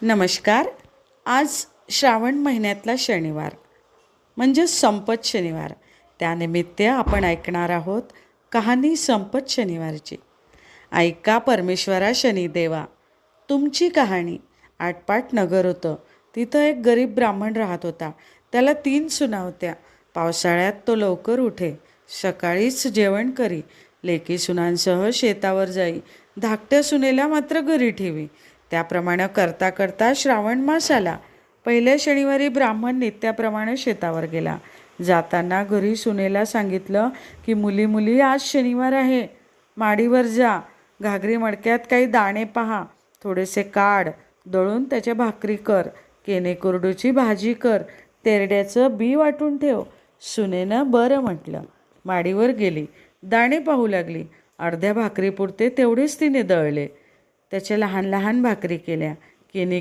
नमस्कार. आज श्रावण महिन्यातला शनिवार म्हणजे संपत शनिवार. त्यानिमित्त आपण ऐकणार आहोत कहाणी संपत शनिवारची. ऐका परमेश्वरा शनिदेवा, तुमची कहाणी. आटपाट नगर होतं. तिथं एक गरीब ब्राह्मण राहत होता. त्याला 3 सुना होत्या. पावसाळ्यात तो लवकर उठे, सकाळीच जेवण करी, लेकी सुनांसह शेतावर जाई, धाकट्या सुनेला मात्र घरी ठेवी. त्याप्रमाणे करता करता श्रावण मास आला. पहिल्या शनिवारी ब्राह्मण नित्याप्रमाणे शेतावर गेला. जाताना घरी सुनेला सांगितलं की मुली मुली, आज शनिवार आहे, माडीवर जा, घागरी मडक्यात काही दाणे पहा, थोडेसे काढ, दळून त्याच्या भाकरी कर, केनेकुरडूची भाजी कर, तेरड्याचं बी वाटून ठेव. सुनेनं बरं म्हटलं. माडीवर गेली, दाणे पाहू लागली. अर्ध्या भाकरीपुरते तेवढेच तिने दळले. त्याच्या लहान लहान भाकरी केल्या. केने